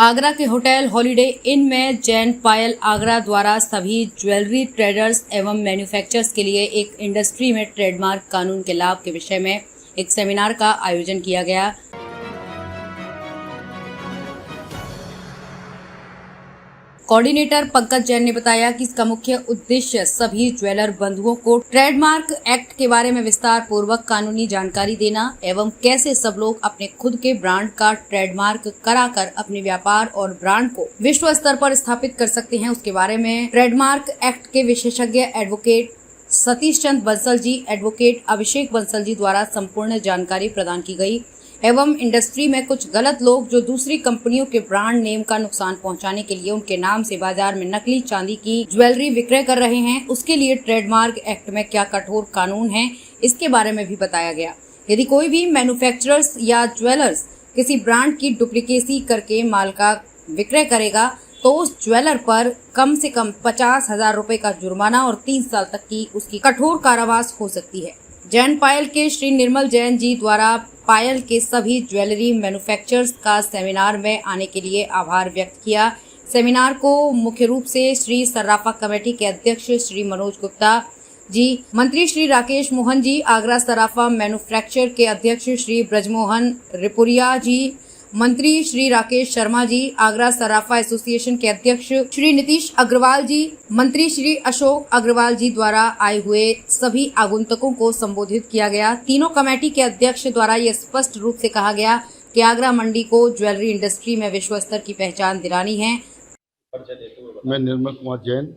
आगरा के hotel holiday इन में जैन पायल आगरा द्वारा सभी ज्वेलरी ट्रेडर्स एवं मैन्युफैक्चरर्स के लिए एक इंडस्ट्री में ट्रेडमार्क कानून के लाभ के विषय में एक सेमिनार का आयोजन किया गया। कोऑर्डिनेटर पंकज जैन ने बताया कि इसका मुख्य उद्देश्य सभी ज्वेलर बंधुओं को ट्रेडमार्क एक्ट के बारे में विस्तार पूर्वक कानूनी जानकारी देना एवं कैसे सब लोग अपने खुद के ब्रांड का ट्रेडमार्क कराकर अपने व्यापार और ब्रांड को विश्व स्तर पर स्थापित कर सकते हैं, उसके बारे में ट्रेडमार्क एक्ट के विशेषज्ञ एडवोकेट सतीश चंद बंसल जी, एडवोकेट अभिषेक बंसल जी द्वारा संपूर्ण जानकारी प्रदान की गई एवं इंडस्ट्री में कुछ गलत लोग जो दूसरी कंपनियों के ब्रांड नेम का नुकसान पहुंचाने के लिए उनके नाम से बाजार में नकली चांदी की ज्वेलरी विक्रय कर रहे हैं, उसके लिए ट्रेडमार्क एक्ट में क्या कठोर कानून है, इसके बारे में भी बताया गया। यदि कोई भी मैन्युफैक्चरर्स या ज्वेलर्स किसी ब्रांड की डुप्लीकेसी करके माल का विक्रय करेगा तो उस ज्वेलर पर कम से कम 50,000 रुपए का जुर्माना और 3 साल तक की उसकी कठोर कारावास हो सकती है। जैन पायल के श्री निर्मल जैन जी द्वारा पायल के सभी ज्वेलरी मैन्युफैक्चरर्स का सेमिनार में आने के लिए आभार व्यक्त किया। सेमिनार को मुख्य रूप से श्री सर्राफा कमेटी के अध्यक्ष श्री मनोज गुप्ता जी, मंत्री श्री राकेश मोहन जी, आगरा सर्राफा मैन्युफैक्चर के अध्यक्ष श्री ब्रजमोहन रिपुरिया जी, मंत्री श्री राकेश शर्मा जी, आगरा सर्राफा एसोसिएशन के अध्यक्ष श्री नीतीश अग्रवाल जी, मंत्री श्री अशोक अग्रवाल जी द्वारा आए हुए सभी आगंतुकों को संबोधित किया गया। तीनों कमेटी के अध्यक्ष द्वारा ये स्पष्ट रूप से कहा गया कि आगरा मंडी को ज्वेलरी इंडस्ट्री में विश्व स्तर की पहचान दिलानी है। मैं निर्मल कुमार जैन,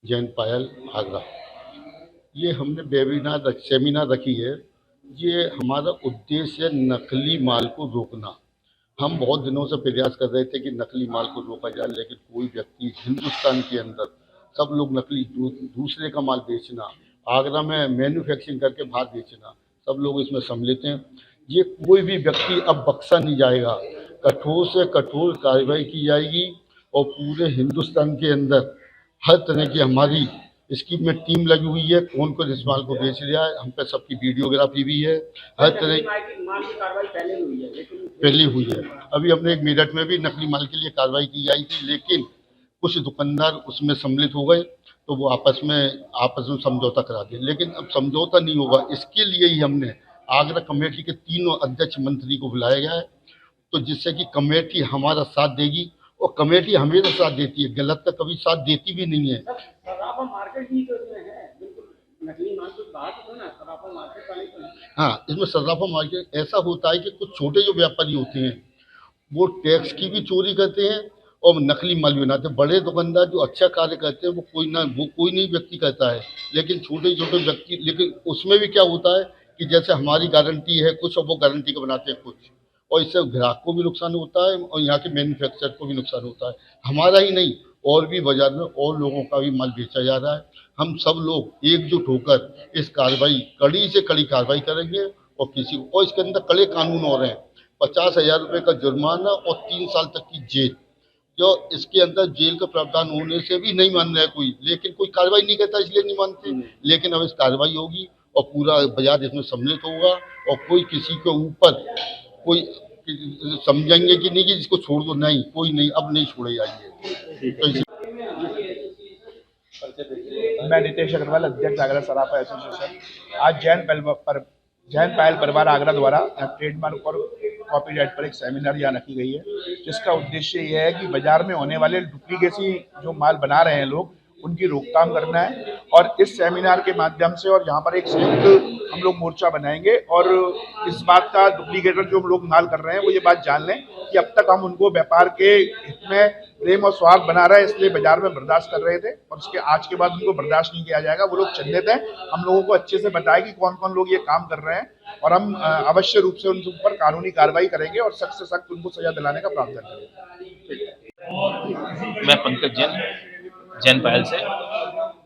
जैन पायल आगरा। ये हमने वेबिनार सेमिनार रखी है। ये हमारा उद्देश्य है नकली माल को रोकना। हम बहुत दिनों से प्रयास कर रहे थे कि नकली माल को रोका जाए, लेकिन कोई व्यक्ति हिंदुस्तान के अंदर सब लोग नकली दूसरे का माल बेचना, आगरा में मैन्युफैक्चरिंग करके बाहर बेचना, सब लोग इसमें सम्मिलित हैं। ये कोई भी व्यक्ति अब बख्शा नहीं जाएगा, कठोर से कठोर कार्रवाई की जाएगी और पूरे हिंदुस्तान के अंदर हर तरह की हमारी इसकी में टीम लगी हुई है। कौन कौन इस माल को बेच रहा है, हम पे सबकी वीडियोग्राफी भी है। हर तरह की कार्रवाई पहले हुई है। अभी हमने एक मेरठ में भी नकली माल के लिए कार्रवाई की गई थी, लेकिन कुछ दुकानदार उसमें सम्मिलित हो गए तो वो आपस में समझौता करा दिया, लेकिन अब समझौता नहीं होगा। इसके लिए ही हमने आगरा कमेटी के तीनों अध्यक्ष मंत्री को बुलाया गया है, तो जिससे कि कमेटी हमारा साथ देगी और कमेटी हमेशा साथ देती है, गलत का कभी साथ देती भी नहीं है। हाँ, इसमें सर्राफा मार्केट ऐसा होता है कि कुछ छोटे जो व्यापारी होते हैं वो टैक्स की भी चोरी करते हैं और नकली माल भी बनाते हैं। बड़े दुकानदार जो अच्छा कार्य करते हैं वो कोई नहीं व्यक्ति करता है, लेकिन छोटे छोटे व्यक्ति, लेकिन उसमें भी क्या होता है कि जैसे हमारी गारंटी है कुछ और वो गारंटी का बनाते हैं कुछ, और इससे ग्राहक को भी नुकसान होता है और यहाँ के मैन्युफैक्चरर को भी नुकसान होता है। हमारा ही नहीं, और भी बाजार में और लोगों का भी माल बेचा जा रहा है। हम सब लोग एकजुट होकर इस कार्रवाई कड़ी से कड़ी कार्रवाई करेंगे और किसी को, और इसके अंदर कड़े कानून हो रहे हैं। 50,000 रुपये का जुर्माना और 3 साल तक की जेल, जो इसके अंदर जेल का प्रावधान होने से भी नहीं मान रहा है कोई, लेकिन कोई कार्रवाई नहीं करता इसलिए नहीं मानते। लेकिन अब इस कार्रवाई होगी और पूरा बाजार इसमें सम्मिलित होगा और कोई किसी के ऊपर कोई समझेंगे कि नहीं कि इसको छोड़ दो, नहीं, कोई नहीं, अब नहीं छोड़े जाएंगे। मैं नीतीश अग्रवाल, अध्यक्ष आगरा सर्राफा एसोसिएशन। आज जैन पायल परिवार आगरा द्वारा ट्रेडमार्क और कॉपीराइट पर एक सेमिनार यहाँ रखी गई है, जिसका उद्देश्य यह है कि बाजार में होने वाले डुप्लीकेसी जो माल बना रहे हैं लोग, उनकी रोकथाम करना है। और इस सेमिनार के माध्यम से और यहाँ पर एक संयुक्त हम लोग मोर्चा बनाएंगे और इस बात का डुप्लीकेटर जो लोग माल कर रहे हैं वो ये बात जान लें कि अब तक हम उनको व्यापार के हित में प्रेम और स्वार्थ बना रहे हैं, इसलिए बाजार में बर्दाश्त कर रहे थे और उसके आज के बाद उनको बर्दाश्त नहीं किया जाएगा। वो लोग चिन्हित हैं, हम लोगों को अच्छे से बताएं कि कौन कौन लोग ये काम कर रहे हैं और हम अवश्य रूप से उनके ऊपर कानूनी कार्रवाई करेंगे और सख्त से सख्त उनको सजा दिलाने का प्रावधान करेंगे। मैं पंकज जैन, जैन पायल से।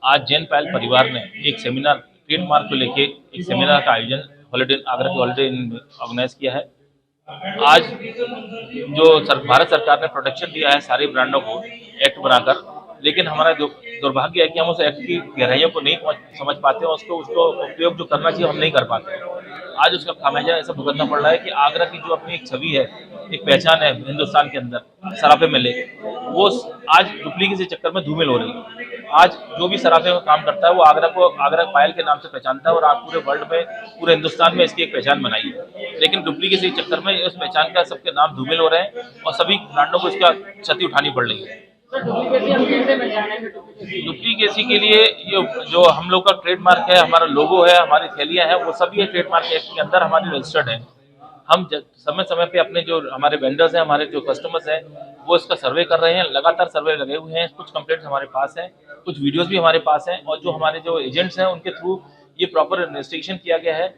आज जैन पायल परिवार ने एक सेमिनार ट्रेडमार्क को लेके एक सेमिनार का आयोजन आगरा के हॉलिडे इन ऑर्गेनाइज किया है। आज जो भारत सरकार ने प्रोटेक्शन दिया है सारे ब्रांडों को एक्ट बनाकर, लेकिन हमारा दुर्भाग्य है कि हम उस एक्ट की गहराइयों को नहीं समझ पाते हैं, उसको उपयोग जो करना चाहिए हम नहीं कर पाते हैं। आज उसका खामियाजा ऐसा भुगतना पड़ रहा है कि आगरा की जो अपनी एक छवि है, एक पहचान है हिंदुस्तान के अंदर सराफे में लेके, वो आज डुप्लीकेसी के चक्कर में धूमिल हो रही है। आज जो भी सराफे में काम करता है वो आगरा पायल के नाम से पहचानता है और आज पूरे वर्ल्ड में, पूरे हिंदुस्तान में इसकी एक पहचान बनाई है। लेकिन डुप्लीकेसी के चक्कर में उस पहचान का सबके नाम धूमिल हो रहे हैं और सभी ब्रांडों को इसका क्षति उठानी पड़ रही है। डुप्लीकेसी के लिए ये जो हम लोग का ट्रेडमार्क है, हमारा लोगो है, हमारी थैलियां हैं, वो सभी ट्रेडमार्क एक्ट के अंदर हमारी रजिस्टर्ड है। हम समय समय पे अपने जो हमारे वेंडर्स हैं, हमारे जो कस्टमर्स हैं, वो इसका सर्वे कर रहे हैं, लगातार सर्वे लगे हुए हैं। कुछ कंप्लेंट्स हमारे पास हैं, कुछ वीडियोस भी हमारे पास हैं और जो हमारे जो एजेंट्स हैं उनके थ्रू ये प्रॉपर इन्वेस्टिगेशन किया गया है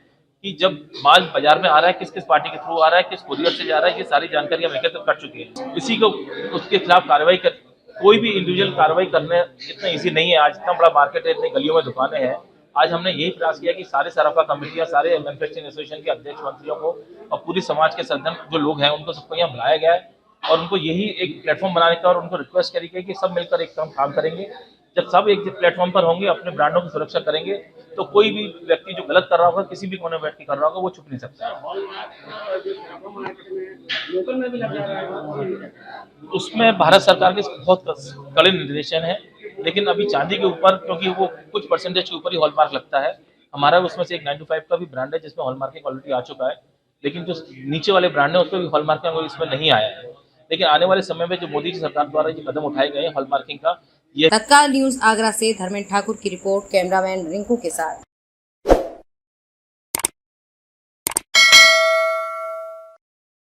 कि जब माल बाजार में आ रहा है किस किस पार्टी के थ्रू आ रहा है, किस कुरियर से जा रहा है, ये सारी जानकारी हम एकत्र कर चुके हैं। इसी को उसके खिलाफ कार्रवाई कर, कोई भी इंडिविजुअल कार्रवाई करने इतना ईजी नहीं है। आज इतना बड़ा मार्केट है, इतनी गलियों में दुकानें हैं। आज हमने यही प्रयास किया कि सारे सराफा कमेटियां, सारे मैन्युफैक्चरिंग एसोसिएशन के अध्यक्ष मंत्रियों को और पूरी समाज के सदन जो लोग हैं उनको सबको यहाँ बुलाया गया है और उनको यही एक प्लेटफॉर्म बनाने का और उनको रिक्वेस्ट करी गई कि सब मिलकर एक काम करेंगे। जब सब एक प्लेटफॉर्म पर होंगे, अपने ब्रांडों की सुरक्षा करेंगे, तो कोई भी व्यक्ति जो गलत कर रहा होगा, किसी भी कोने में बैठ के कर रहा होगा, वो छुप नहीं सकता है। उसमें भारत सरकार के बहुत कड़े निर्देशन है, लेकिन अभी चांदी के ऊपर, क्योंकि वो कुछ परसेंटेज के ऊपर ही हॉलमार्क लगता है, हमारा उसमें से एक 925 का भी ब्रांड है जिसमें हॉलमार्किंग ऑलरेडी आ चुका है, लेकिन जो नीचे वाले ब्रांड है उसमें भी हॉलमार्किंग इसमें नहीं आया है। लेकिन आने वाले समय में जो मोदी जी सरकार द्वारा ये कदम उठाए गए हैं हॉलमार्किंग का, ये तत्काल न्यूज आगरा से धर्मेंद्र ठाकुर की रिपोर्ट, कैमरामैन रिंकू के साथ।